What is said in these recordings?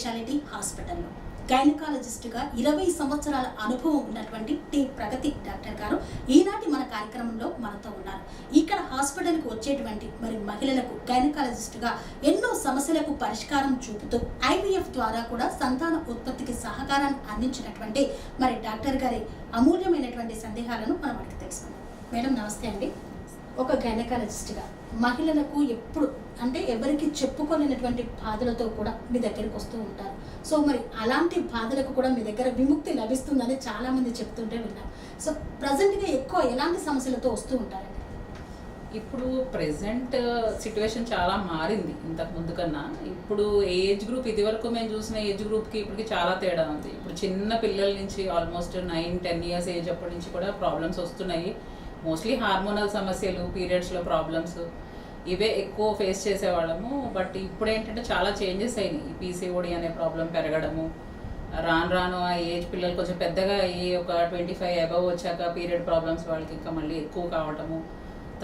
Speciality హాస్పిటల్లో గైనకాలజిస్ట్గా 20 సంవత్సరాల అనుభవం ఉన్నటువంటి టి ప్రగతి డాక్టర్ గారు ఈనాటి మన కార్యక్రమంలో మనతో ఉన్నారు. ఇక్కడ హాస్పిటల్కు వచ్చేటువంటి మరి మహిళలకు గైనకాలజిస్ట్గా ఎన్నో సమస్యలకు పరిష్కారం చూపుతూ IVF ద్వారా కూడా సంతాన ఉత్పత్తికి సహకారాన్ని అందించినటువంటి మరి డాక్టర్ గారి అమూల్యమైనటువంటి సందేహాలను మనం అడిగి తెలుసుకుందాం. మేడం నమస్తే అండి. ఒక గైనకాలజిస్ట్గా మహిళలకు ఎప్పుడు అంటే ఎవరికి చెప్పుకోలేనటువంటి బాధలతో కూడా మీ దగ్గరికి వస్తూ ఉంటారు. సో మరి అలాంటి బాధలకు కూడా మీ దగ్గర విముక్తి లభిస్తుందని చాలామంది చెప్తుంటే విన్నాం. సో ప్రజెంట్గా ఎక్కువ ఎలాంటి సమస్యలతో వస్తూ ఉంటారండి? ఇప్పుడు ప్రెసెంట్ సిచ్యువేషన్ చాలా మారింది ఇంతకు ముందు కన్నా. ఇప్పుడు ఏజ్ గ్రూప్ ఇదివరకు మేము చూసిన ఏజ్ గ్రూప్కి ఇప్పటికి చాలా తేడా ఉంది. ఇప్పుడు చిన్న పిల్లల నుంచి ఆల్మోస్ట్ 9-10 ఇయర్స్ ఏజ్ అప్పటి నుంచి కూడా ప్రాబ్లమ్స్ వస్తున్నాయి. మోస్ట్లీ హార్మోనల్ సమస్యలు, పీరియడ్స్లో ప్రాబ్లమ్స్ ఇవే ఎక్కువ ఫేస్ చేసేవాళ్ళము. బట్ ఇప్పుడు ఏంటంటే చాలా చేంజెస్ అయినాయి. ఈ PCOD అనే ప్రాబ్లం పెరగడము, రాను రాను ఆ ఏజ్ పిల్లలు కొంచెం పెద్దగా అయ్యి ఒక 25 అబవ్ వచ్చాక పీరియడ్ ప్రాబ్లమ్స్ వాళ్ళకి ఇంకా మళ్ళీ ఎక్కువ కావటము,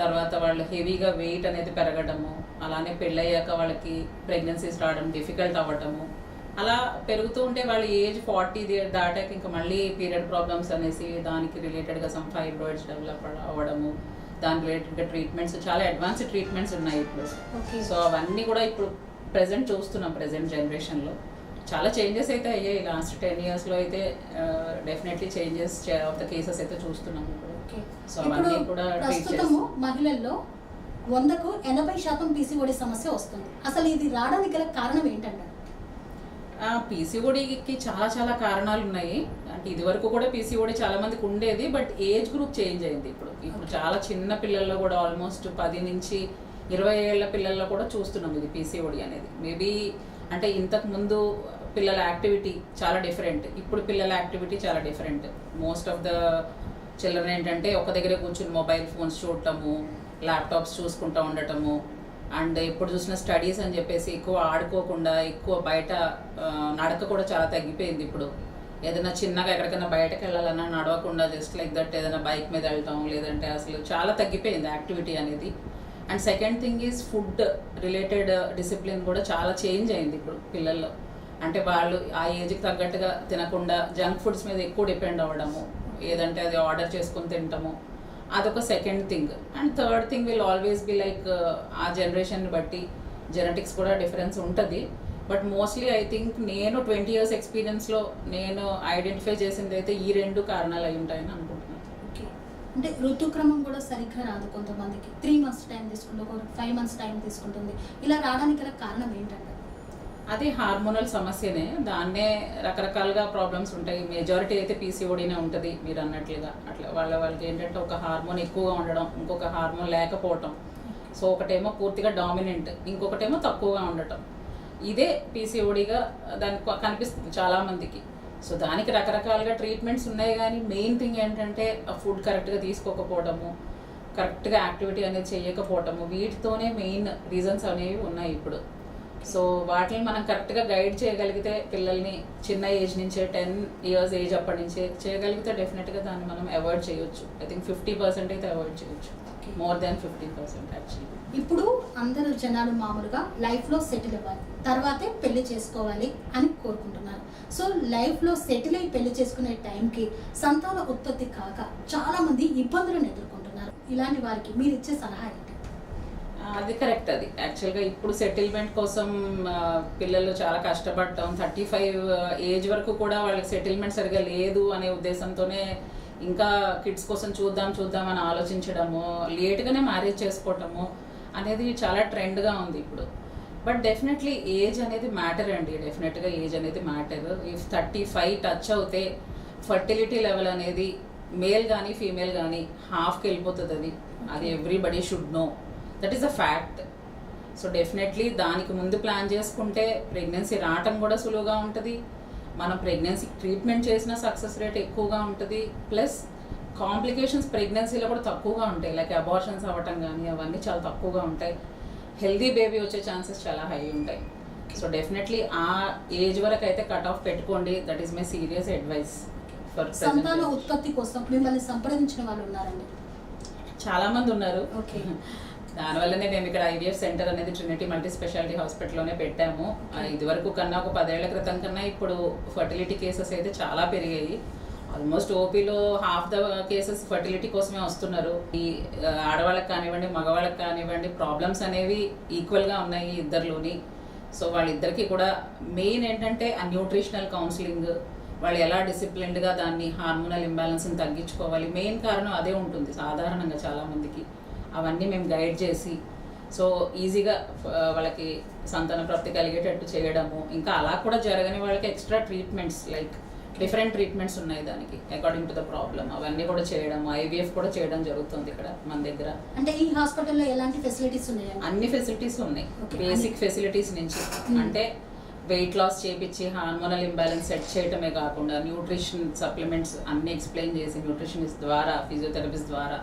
తర్వాత వాళ్ళు హెవీగా వెయిట్ అనేది పెరగడము, అలానే పెళ్ళయ్యాక వాళ్ళకి ప్రెగ్నెన్సీస్ రావడం డిఫికల్ట్ అవ్వటము, అలా పెరుగుతూ ఉంటే వాళ్ళ ఏజ్ 40 దాటాక ఇంకా మళ్ళీ పీరియడ్ ప్రాబ్లమ్స్ అనేసి దానికి రిలేటెడ్గా సమ్ ఫైబ్రాయిడ్స్ డెవలప్ అవ్వడము, దాని రిలేటెడ్గా ట్రీట్మెంట్స్ చాలా అడ్వాన్స్డ్ ట్రీట్మెంట్స్ ఉన్నాయి ఇప్పుడు. సో అవన్నీ కూడా ఇప్పుడు ప్రెసెంట్ చూస్తున్నాం. ప్రెసెంట్ జనరేషన్లో చాలా చేంజెస్ అయితే అయ్యాయి. లాస్ట్ 10 ఇయర్స్లో అయితే definitely changes of the cases అయితే చూస్తున్నాం ఇప్పుడు. సో అవన్నీ కూడా ప్రస్తుతము మహిళల్లో 100కు 80% PCOD సమస్య వస్తుంది. అసలు ఇది రావడానికి గల కారణం ఏంటంటే? PCODకి చాలా కారణాలు ఉన్నాయి. అంటే ఇదివరకు కూడా PCOD చాలా మందికి ఉండేది, బట్ ఏజ్ గ్రూప్ చేంజ్ అయింది. ఇప్పుడు చాలా చిన్న పిల్లల్లో కూడా ఆల్మోస్ట్ 10 నుంచి 20 ఏళ్ల పిల్లల్లో కూడా చూస్తున్నాం ఇది PCOD అనేది. మేబీ అంటే ఇంతకు ముందు పిల్లల యాక్టివిటీ చాలా డిఫరెంట్, ఇప్పుడు పిల్లల యాక్టివిటీ చాలా different. Most of the children ఏంటంటే ఒక దగ్గరే కూర్చుని మొబైల్ ఫోన్స్ చూడటము, ల్యాప్టాప్స్ చూసుకుంటూ ఉండటము, అండ్ ఎప్పుడు చూసిన స్టడీస్ అని చెప్పేసి ఎక్కువ ఆడుకోకుండా ఎక్కువ బయట నడక కూడా చాలా తగ్గిపోయింది. ఇప్పుడు ఏదైనా చిన్నగా ఎక్కడికైనా బయటకు వెళ్ళాలన్నా నడవకుండా జస్ట్ లైక్ దట్ ఏదైనా బైక్ మీద వెళ్తాం, లేదంటే అసలు చాలా తగ్గిపోయింది యాక్టివిటీ అనేది. And second thing is food related discipline కూడా చాలా చేంజ్ అయింది ఇప్పుడు పిల్లల్లో. అంటే వాళ్ళు ఆ ఏజ్కి తగ్గట్టుగా తినకుండా జంక్ ఫుడ్స్ మీద ఎక్కువ డిపెండ్ అవ్వడము, ఏదంటే అది ఆర్డర్ చేసుకొని తింటాము, అదొక second thing. And third thing will always be like ఆ జనరేషన్ని బట్టి జెనెటిక్స్ కూడా డిఫరెన్స్ ఉంటుంది. బట్ మోస్ట్లీ ఐ థింక్ నేను 20 ఇయర్స్ ఎక్స్పీరియన్స్లో నేను ఐడెంటిఫై చేసింది అయితే ఈ 2 కారణాలు అయి ఉంటాయని అనుకుంటున్నాను. ఓకే, అంటే ఋతుక్రమం కూడా సరిగ్గా రాదు కొంతమందికి. 3 months టైం తీసుకుంటుంది, ఒక 5 months టైం తీసుకుంటుంది. ఇలా రావడానికి గల కారణం ఏంటంటే? అది హార్మోనల్ సమస్యనే. దాన్నే రకరకాలుగా ప్రాబ్లమ్స్ ఉంటాయి. మెజారిటీ అయితే PCODనే ఉంటుంది మీరు అన్నట్లుగా. అట్లా వాళ్ళకి ఏంటంటే ఒక హార్మోన్ ఎక్కువగా ఉండడం, ఇంకొక హార్మోన్ లేకపోవటం. సో ఒకటేమో పూర్తిగా డామినెంట్, ఇంకొకటేమో తక్కువగా ఉండటం. ఇదే PCODగా దానికి కనిపిస్తుంది చాలామందికి. సో దానికి రకరకాలుగా ట్రీట్మెంట్స్ ఉన్నాయి, కానీ మెయిన్ థింగ్ ఏంటంటే ఆ ఫుడ్ కరెక్ట్గా తీసుకోకపోవడము, కరెక్ట్గా యాక్టివిటీ అనేది చేయకపోవటము, వీటితోనే మెయిన్ రీజన్స్ అనేవి ఉన్నాయి ఇప్పుడు. సో వాటిని మనం కరెక్ట్గా గైడ్ చేయగలిగితే పిల్లల్ని చిన్న ఏజ్ నుంచే 10 ఇయర్స్ ఏజ్ అప్పటి నుంచే చేయగలిగితే డెఫినెట్గా దాన్ని మనం అవాయిడ్ చేయొచ్చు. ఐ థింక్ 50% అయితే అవాయిడ్ చేయొచ్చు, మోర్ దాన్ 50% యాక్చువల్లీ. ఇప్పుడు అందరూ జనాలు మామూలుగా లైఫ్లో సెటిల్ అవ్వాలి, తర్వాతే పెళ్లి చేసుకోవాలి అని కోరుకుంటున్నారు. సో లైఫ్లో సెటిల్ అయ్యి పెళ్లి చేసుకునే టైంకి సంతాన ఉత్పత్తి కాక చాలామంది ఇబ్బందులను ఎదుర్కొంటున్నారు. ఇలాంటి వారికి మీరు ఇచ్చే సలహా ఏంటి? అది కరెక్ట్. అది యాక్చువల్గా ఇప్పుడు సెటిల్మెంట్ కోసం పిల్లలు చాలా కష్టపడటం, 35 ఏజ్ వరకు కూడా వాళ్ళకి సెటిల్మెంట్ సరిగా లేదు అనే ఉద్దేశంతోనే ఇంకా కిడ్స్ కోసం చూద్దాం అని ఆలోచించడము, లేట్గానే మ్యారేజ్ చేసుకోవటము అనేది చాలా ట్రెండ్గా ఉంది ఇప్పుడు. బట్ డెఫినెట్లీ ఏజ్ అనేది మ్యాటర్ అండి. డెఫినెట్గా ఏజ్ అనేది మ్యాటర్. ఇఫ్ 35 టచ్ అవుతే ఫర్టిలిటీ లెవెల్ అనేది మేల్ కానీ ఫీమేల్ కానీ హాఫ్కి వెళ్ళిపోతుంది. అది everybody should know, that is a fact. So definitely దానికి ముందు ప్లాన్ చేసుకుంటే ప్రెగ్నెన్సీ రావటం కూడా సులువుగా ఉంటుంది. మనం ప్రెగ్నెన్సీ ట్రీట్మెంట్ చేసిన సక్సెస్ రేట్ ఎక్కువగా ఉంటుంది. ప్లస్ కాంప్లికేషన్స్ ప్రెగ్నెన్సీలో కూడా తక్కువగా ఉంటాయి, లైక్ అబార్షన్స్ అవ్వటం కానీ అవన్నీ చాలా తక్కువగా ఉంటాయి. హెల్దీ బేబీ వచ్చే ఛాన్సెస్ చాలా హై ఉంటాయి. సో డెఫినెట్లీ ఆ ఏజ్ వరకు అయితే కట్ ఆఫ్ పెట్టుకోండి. That is my serious advice for సంతాన ఉత్పత్తి కోసం మిమ్మల్ని సంప్రదించిన వాళ్ళు ఉన్నారండి? చాలా మంది ఉన్నారు. దానివల్లనే మేము ఇక్కడ ఐవీఎఫ్ సెంటర్ అనేది ట్రినిటీ మల్టీ స్పెషాలిటీ హాస్పిటల్లోనే పెట్టాము. ఇది వరకు కన్నా ఒక 10 ఏళ్ల క్రితం కన్నా ఇప్పుడు ఫర్టిలిటీ కేసెస్ అయితే చాలా పెరిగాయి. ఆల్మోస్ట్ ఓపీలో హాఫ్ ద కేసెస్ ఫర్టిలిటీ కోసమే వస్తున్నారు. ఈ ఆడవాళ్ళకి కానివ్వండి మగవాళ్ళకి కానివ్వండి ప్రాబ్లమ్స్ అనేవి ఈక్వల్గా ఉన్నాయి ఇద్దరిలోని. సో వాళ్ళిద్దరికీ కూడా మెయిన్ ఏంటంటే ఆ న్యూట్రిషనల్ కౌన్సిలింగ్, వాళ్ళు ఎలా డిసిప్లిన్డ్గా దాన్ని హార్మోనల్ ఇంబ్యాలెన్స్ని తగ్గించుకోవాలి, మెయిన్ కారణం అదే ఉంటుంది సాధారణంగా చాలామందికి. అవన్నీ మేము గైడ్ చేసి సో ఈజీగా వాళ్ళకి సంతాన ప్రాప్తి కలిగేటట్టు చేయడము, ఇంకా అలా కూడా జరగని వాళ్ళకి extra treatments like different treatments ఉన్నాయి దానికి అకార్డింగ్ టు ద ప్రాబ్లమ్, అవన్నీ కూడా చేయడం, ఐవీఎఫ్ కూడా చేయడం జరుగుతుంది ఇక్కడ మన దగ్గర. అంటే ఈ హాస్పిటల్లో ఎలాంటి ఫెసిలిటీస్ ఉన్నాయి? అన్ని ఫెసిలిటీస్ ఉన్నాయి. బేసిక్ ఫెసిలిటీస్ నుంచి అంటే వెయిట్ లాస్ చేపించి హార్మోనల్ ఇంబ్యాలెన్స్ సెట్ చేయటమే కాకుండా న్యూట్రిషన్ సప్లిమెంట్స్ అన్ని ఎక్స్ప్లెయిన్ చేసి న్యూట్రిషనిస్ట్ ద్వారా ఫిజియోథెరపిస్ట్ ద్వారా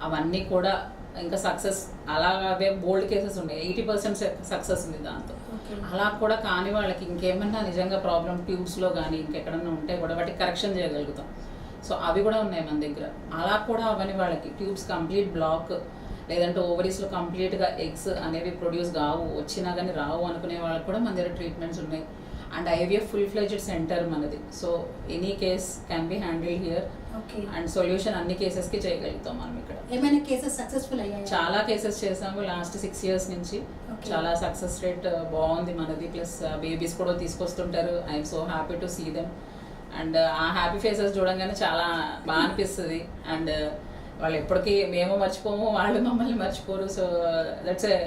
అవన్నీ కూడా ఇంకా సక్సెస్ అలాగే బోల్డ్ కేసెస్ ఉన్నాయి. 80% సక్సెస్ ఉంది దాంతో. అలా కూడా కాని వాళ్ళకి ఇంకేమన్నా నిజంగా ప్రాబ్లం ట్యూబ్స్లో కానీ ఇంకెక్కడన్నా ఉంటే కూడా వాటికి కరెక్షన్ చేయగలుగుతాం. సో అవి కూడా ఉన్నాయి మన దగ్గర. అలా కూడా అవని వాళ్ళకి ట్యూబ్స్ కంప్లీట్ బ్లాక్ లేదంటే ఓవరీస్లో కంప్లీట్గా ఎగ్స్ అనేవి ప్రొడ్యూస్ కావు, వచ్చినా కానీ రావు అనుకునే వాళ్ళకి కూడా మన దగ్గర ట్రీట్మెంట్స్ ఉన్నాయి. And IVF full fledged centre మనది. So any case can be handle here and solution అన్ని కేసెస్కి చేయగలుగుతాం మనం ఇక్కడ. ఏమైనా కేసెస్ సక్సెస్ఫుల్ అయ్యాయి? చాలా కేసెస్ చేసాము లాస్ట్ 6 years నుంచి. చాలా సక్సెస్ రేట్ బాగుంది మనది. ప్లస్ బేబీస్ కూడా తీసుకొస్తుంటారు. I'm so happy to see them. And ఆ హ్యాపీ ఫేసెస్ చూడంగానే చాలా బాగా అనిపిస్తుంది. అండ్ వాళ్ళు ఎప్పటికీ మేము మర్చిపోము, వాళ్ళు మమ్మల్ని మర్చిపోరు. సో దట్స్ ఏ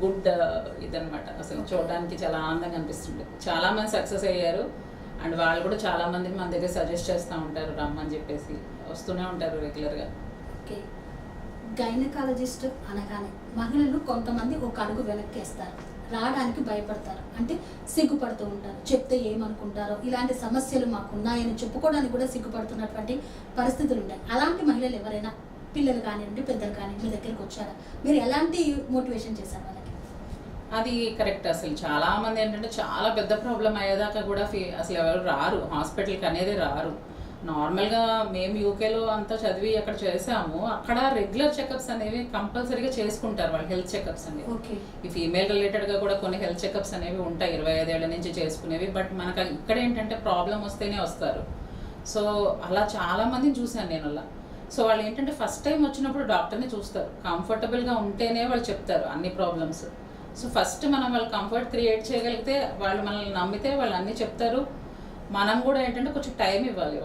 గుడ్ ఇదనమాట. అసలు చూడడానికి చాలా ఆనందంగా అనిపిస్తుంది. చాలామంది సక్సెస్ అయ్యారు అండ్ వాళ్ళు కూడా చాలామంది మన దగ్గర సజెస్ట్ చేస్తూ ఉంటారు రమ్మని చెప్పేసి, వస్తూనే ఉంటారు రెగ్యులర్గా. ఓకే, గైనకాలజిస్ట్ అనగానే మహిళలు కొంతమంది ఒక అడుగు వెనక్కేస్తారు, రావడానికి భయపడతారు, అంటే సిగ్గుపడుతూ ఉంటారు, చెప్తే ఏమనుకుంటారో, ఇలాంటి సమస్యలు మాకున్నాయని చెప్పుకోవడానికి కూడా సిగ్గుపడుతున్నటువంటి పరిస్థితులు ఉంటాయి. అలాంటి మహిళలు ఎవరైనా పిల్లలు కానివ్వండి పెద్దలు కానివ్వండి మీ దగ్గరికి వచ్చారా? మీరు ఎలాంటి మోటివేషన్ చేశారు వాళ్ళకి? అది కరెక్ట్. అసలు చాలా మంది ఏంటంటే చాలా పెద్ద ప్రాబ్లం అయ్యేదాకా కూడా అసలు ఎవరు రారు హాస్పిటల్కి అనేది రారు. నార్మల్గా మేము యూకేలో అంతా చదివి అక్కడ చేసాము. అక్కడ రెగ్యులర్ చెకప్స్ అనేవి కంపల్సరీగా చేసుకుంటారు వాళ్ళు, హెల్త్ చెకప్స్ అనేవి. ఈ ఫీమేల్ రిలేటెడ్గా కూడా కొన్ని హెల్త్ చెకప్స్ అనేవి ఉంటాయి 25 ఏళ్ల నుంచి చేసుకునేవి. బట్ మనకు ఇక్కడ ఏంటంటే ప్రాబ్లం వస్తేనే వస్తారు. సో అలా చాలా మందిని చూశాను నేను అలా. సో వాళ్ళు ఏంటంటే ఫస్ట్ టైం వచ్చినప్పుడు డాక్టర్ని చూస్తారు, కంఫర్టబుల్గా ఉంటేనే వాళ్ళు చెప్తారు అన్ని ప్రాబ్లమ్స్. సో ఫస్ట్ మనం వాళ్ళు కంఫర్ట్ క్రియేట్ చేయగలిగితే, వాళ్ళు మనల్ని నమ్మితే వాళ్ళు అన్నీ చెప్తారు. మనం కూడా ఏంటంటే కొంచెం టైం ఇవ్వాలి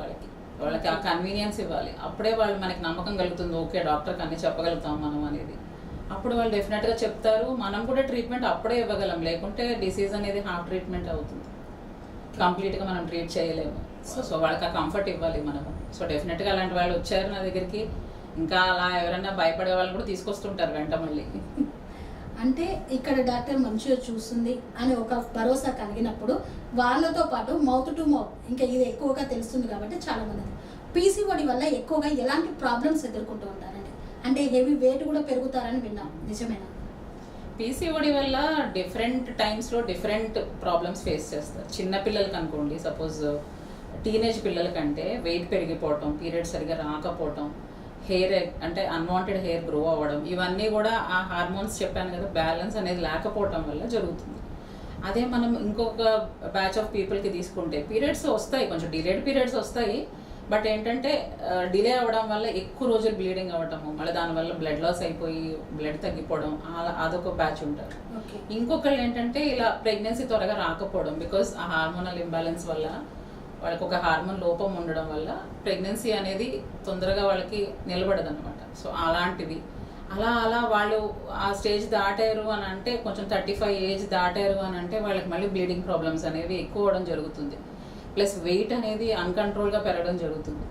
వాళ్ళకి ఆ కన్వీనియన్స్ ఇవ్వాలి. అప్పుడే వాళ్ళు మనకి నమ్మకం కలుగుతుంది, ఓకే డాక్టర్కి అన్నీ చెప్పగలుగుతాం మనం అనేది. అప్పుడు వాళ్ళు డెఫినెట్గా చెప్తారు. మనం కూడా ట్రీట్మెంట్ అప్పుడే ఇవ్వగలం, లేకుంటే డిసీజ్ అనేది హాఫ్ ట్రీట్మెంట్ అవుతుంది, కంప్లీట్గా మనం ట్రీట్ చేయలేము. సో వాళ్ళకి ఆ కంఫర్ట్ ఇవ్వాలి మనము. సో డెఫినెట్గా అలాంటి వాళ్ళు వచ్చారు నా దగ్గరికి. ఇంకా అలా ఎవరైనా భయపడే వాళ్ళు కూడా తీసుకొస్తుంటారు వెంట మళ్ళీ. అంటే ఇక్కడ డాక్టర్ మంచిగా చూస్తుంది అని ఒక భరోసా కలిగినప్పుడు వాళ్ళతో పాటు మౌత్ టు మౌత్ ఇంకా ఇది ఎక్కువగా తెలుస్తుంది కాబట్టి చాలా మంది పీసీఓడి వల్ల ఎక్కువగా ఎలాంటి ప్రాబ్లమ్స్ ఎదుర్కొంటూ ఉంటారండి? అంటే హెవీ వెయిట్ కూడా పెరుగుతారని విన్నాం, నిజమేనా? పీసీఓడి వల్ల డిఫరెంట్ టైమ్స్లో డిఫరెంట్ ప్రాబ్లమ్స్ ఫేస్ చేస్తారు. చిన్న పిల్లలకి అనుకోండి, సపోజ్ టీనేజ్ పిల్లలకంటే వెయిట్ పెరిగిపోవటం, పీరియడ్స్ సరిగా రాకపోవటం, హెయిర్ అంటే అన్వాంటెడ్ హెయిర్ గ్రో అవ్వడం, ఇవన్నీ కూడా ఆ హార్మోన్స్ చెప్పాను కదా బ్యాలెన్స్ అనేది లేకపోవటం వల్ల జరుగుతుంది. అదే మనం ఇంకొక బ్యాచ్ ఆఫ్ పీపుల్కి తీసుకుంటే పీరియడ్స్ వస్తాయి, కొంచెం డిలేడ్ పీరియడ్స్ వస్తాయి. బట్ ఏంటంటే డిలే అవ్వడం వల్ల ఎక్కువ రోజులు బ్లీడింగ్ అవ్వటము, మళ్ళీ దానివల్ల బ్లడ్ లాస్ అయిపోయి బ్లడ్ తగ్గిపోవడం, అదొక బ్యాచ్ ఉంటారు. ఇంకొకళ్ళు ఏంటంటే ఇలా ప్రెగ్నెన్సీ త్వరగా రాకపోవడం, బికాస్ ఆ హార్మోనల్ ఇంబ్యాలెన్స్ వల్ల వాళ్ళకి ఒక హార్మోన్ లోపం ఉండడం వల్ల ప్రెగ్నెన్సీ అనేది తొందరగా వాళ్ళకి నిలబడదు అనమాట. సో అలాంటివి అలా వాళ్ళు ఆ స్టేజ్ దాటారు అని అంటే, కొంచెం 35 ఏజ్ దాటారు అని అంటే వాళ్ళకి మళ్ళీ బ్లీడింగ్ ప్రాబ్లమ్స్ అనేవి ఎక్కువ అవడం జరుగుతుంది. ప్లస్ వెయిట్ అనేది అన్కంట్రోల్గా పెరగడం జరుగుతుంది.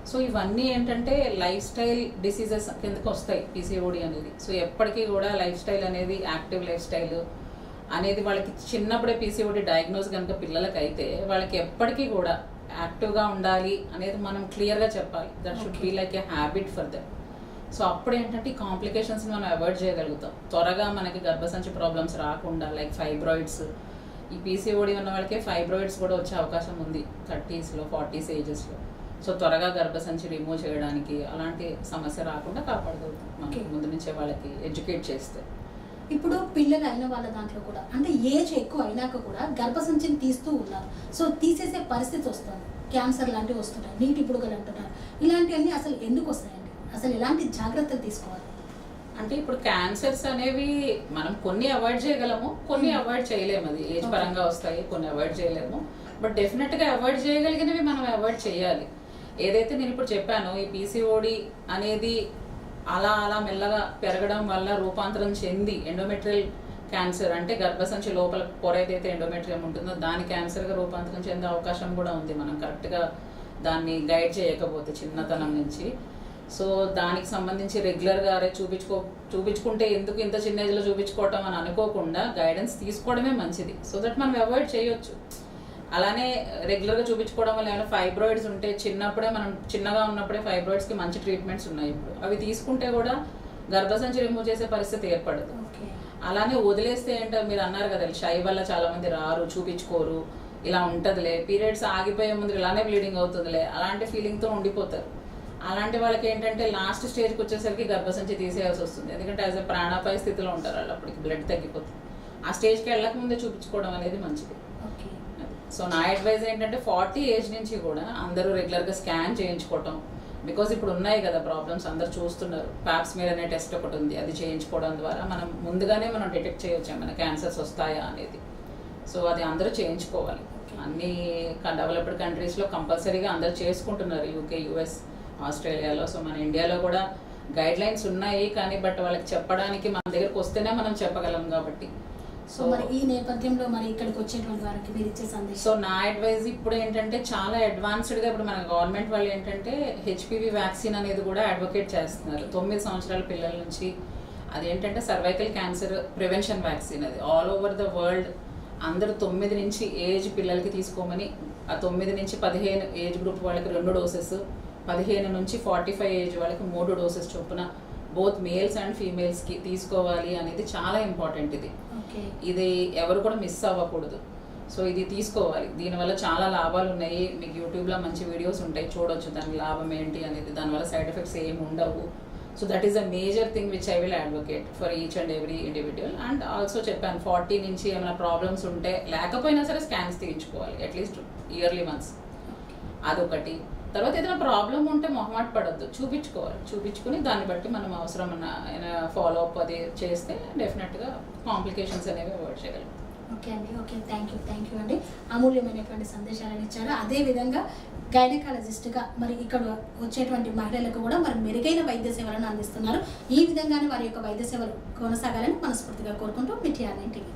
సో ఇవన్నీ ఏంటంటే లైఫ్ స్టైల్ డిసీజెస్ కిందకి వస్తాయి పీసీఓడి అనేది. సో ఎప్పటికీ కూడా లైఫ్ స్టైల్ అనేది, యాక్టివ్ లైఫ్ స్టైల్ అనేది వాళ్ళకి చిన్నప్పుడే పీసీఓడి డయాగ్నోస్ కనుక పిల్లలకైతే వాళ్ళకి ఎప్పటికీ కూడా యాక్టివ్గా ఉండాలి అనేది మనం క్లియర్గా చెప్పాలి. That should be like a habit for them. So అప్పుడు ఏంటంటే ఈ కాంప్లికేషన్స్ మనం అవాయిడ్ చేయగలుగుతాం. త్వరగా మనకి గర్భసంచి ప్రాబ్లమ్స్ రాకుండా, లైక్ ఫైబ్రాయిడ్స్, ఈ పీసీఓడి ఉన్న వాళ్ళకే ఫైబ్రాయిడ్స్ కూడా వచ్చే అవకాశం ఉంది 30s, 40s ఏజెస్లో. సో త్వరగా గర్భసంచి రిమూవ్ చేయడానికి అలాంటి సమస్య రాకుండా కాపాడగలుగుతాం మనకి ముందు నుంచే వాళ్ళకి ఎడ్యుకేట్ చేస్తే. ఇప్పుడు పిల్లలు అయిన వాళ్ళ దాంట్లో కూడా అంటే ఏజ్ ఎక్కువ అయినాక కూడా గర్భసంచిని తీస్తూ ఉన్నారు. సో తీసేసే పరిస్థితి వస్తుంది, క్యాన్సర్ లాంటివి వస్తుంటాయి, నీటి పుడుగలు అంటున్నారు. ఇలాంటివన్నీ అసలు ఎందుకు వస్తాయండి? అసలు ఎలాంటి జాగ్రత్తలు తీసుకోవాలి? అంటే ఇప్పుడు క్యాన్సర్స్ అనేవి మనం కొన్ని అవాయిడ్ చేయగలము, కొన్ని అవాయిడ్ చేయలేము. అది ఏజ్ పరంగా వస్తాయి, కొన్ని అవాయిడ్ చేయలేము. బట్ డెఫినెట్గా అవాయిడ్ చేయగలిగినవి మనం అవాయిడ్ చేయాలి. ఏదైతే నేను ఇప్పుడు చెప్పానో ఈ పీసీఓడి అనేది అలా అలా మెల్లగా పెరగడం వల్ల రూపాంతరం చెంది ఎండోమెట్రియల్ క్యాన్సర్, అంటే గర్భసంచి లోపల పొర ఏదైతే ఎండోమెట్రియం ఉంటుందో దాని క్యాన్సర్గా రూపాంతరం చెందే అవకాశం కూడా ఉంది మనం కరెక్ట్గా దాన్ని గైడ్ చేయకపోతే చిన్నతనం నుంచి. సో దానికి సంబంధించి రెగ్యులర్గా చూపించుకుంటే ఎందుకు ఇంత చిన్న ఏజ్లో చూపించుకోవటం అని అనుకోకుండా గైడెన్స్ తీసుకోవడమే మంచిది. సో దట్ మనం అవాయిడ్ చేయొచ్చు. అలానే రెగ్యులర్గా చూపించుకోవడం వల్ల ఏమైనా ఫైబ్రాయిడ్స్ ఉంటే చిన్నప్పుడే మనం చిన్నగా ఉన్నప్పుడే ఫైబ్రాయిడ్స్కి మంచి ట్రీట్మెంట్స్ ఉన్నాయి ఇప్పుడు. అవి తీసుకుంటే కూడా గర్భసంచి రిమూవ్ చేసే పరిస్థితి ఏర్పడదు. అలానే వదిలేస్తే ఏంటో మీరు అన్నారు కదా, షై వల్ల చాలా మంది రారు, చూపించుకోరు, ఇలా ఉంటుందిలే, పీరియడ్స్ ఆగిపోయే ముందు ఇలానే బ్లీడింగ్ అవుతుందిలే అలాంటి ఫీలింగ్తో ఉండిపోతారు. అలాంటి వాళ్ళకి ఏంటంటే లాస్ట్ స్టేజ్కి వచ్చేసరికి గర్భసంచి తీసేయాల్సి వస్తుంది. ఎందుకంటే యాజ్ ఎ ప్రాణాపాయ స్థితిలో ఉంటారు వాళ్ళు, అప్పటికి బ్లడ్ తగ్గిపోతుంది. ఆ స్టేజ్కి వెళ్ళక ముందే చూపించుకోవడం అనేది మంచిది. సో నా అడ్వైజ్ ఏంటంటే 40 ఏజ్ నుంచి కూడా అందరూ రెగ్యులర్గా స్కాన్ చేయించుకోవటం. బికాజ్ ఇప్పుడు ఉన్నాయి కదా ప్రాబ్లమ్స్, అందరు చూస్తున్నారు. ప్యాప్స్మియర్ అనే టెస్ట్ ఒకటి ఉంది, అది చేయించుకోవడం ద్వారా మనం ముందుగానే మనం డిటెక్ట్ చేయొచ్చు ఏమైనా క్యాన్సర్స్ వస్తాయా అనేది. సో అది అందరూ చేయించుకోవాలి. అన్ని డెవలప్డ్ కంట్రీస్లో కంపల్సరీగా అందరూ చేసుకుంటున్నారు, యూకే, యూఎస్, ఆస్ట్రేలియాలో. సో మన ఇండియాలో కూడా గైడ్ లైన్స్ ఉన్నాయి, కానీ బట్ వాళ్ళకి చెప్పడానికి మన దగ్గరకు వస్తేనే మనం చెప్పగలం కాబట్టి. సో మరి ఈ నేపథ్యంలో మరి ఇక్కడికి వచ్చేటువంటి వారికి మీరు ఇచ్చే సందేశం? సో నా అడ్వైజ్ ఇప్పుడు ఏంటంటే చాలా అడ్వాన్స్డ్గా ఇప్పుడు మన గవర్నమెంట్ వాళ్ళు ఏంటంటే హెచ్పివి వ్యాక్సిన్ అనేది కూడా అడ్వకేట్ చేస్తున్నారు 9 సంవత్సరాల పిల్లల నుంచి. అదేంటంటే సర్వైకల్ క్యాన్సర్ ప్రివెన్షన్ వ్యాక్సిన్. అది ఆల్ ఓవర్ ద వరల్డ్ అందరూ 9 నుంచి ఏజ్ పిల్లలకి తీసుకోమని, ఆ 9 నుంచి 15 ఏజ్ గ్రూప్ వాళ్ళకి 2 డోసెస్, 15 నుంచి 45 ఏజ్ వాళ్ళకి 3 డోసెస్ చొప్పున బోత్ మేల్స్ అండ్ ఫీమేల్స్కి తీసుకోవాలి అనేది చాలా ఇంపార్టెంట్. ఇది ఎవరు కూడా మిస్ అవ్వకూడదు. సో ఇది తీసుకోవాలి. దీనివల్ల చాలా లాభాలు ఉన్నాయి. మీకు యూట్యూబ్లో మంచి వీడియోస్ ఉంటాయి, చూడొచ్చు దాని లాభం ఏంటి అనేది. దానివల్ల సైడ్ ఎఫెక్ట్స్ ఏమి ఉండవు. So that is a major thing which I will advocate for each and every individual. And also చెప్పాను 40 నుంచి ఏమైనా ప్రాబ్లమ్స్ ఉంటే లేకపోయినా సరే స్కాన్స్ తీయించుకోవాలి అట్లీస్ట్ ఇయర్లీ వన్స్. అదొకటి. తర్వాత ఏదైనా ప్రాబ్లం ఉంటే మొహమాట పడద్దు, చూపించుకుని దాన్ని బట్టి మనం అవసరం ఫాలో అప్ అది చేస్తే డెఫినెట్గా కాంప్లికేషన్స్ అనేవి అవాయిడ్ చేయగలం. ఓకే అండి, ఓకే, థ్యాంక్ యూ అండి. అమూల్యమైనటువంటి సందేశాలను ఇచ్చారు. అదేవిధంగా గైనకాలజిస్ట్గా మరి ఇక్కడ వచ్చేటువంటి మహిళలకు కూడా మరి మెరుగైన వైద్య సేవలను అందిస్తున్నారు. ఈ విధంగానే వారి యొక్క వైద్య సేవలు కొనసాగాలని మనస్ఫూర్తిగా కోరుకుంటూ మీ TR9 TV.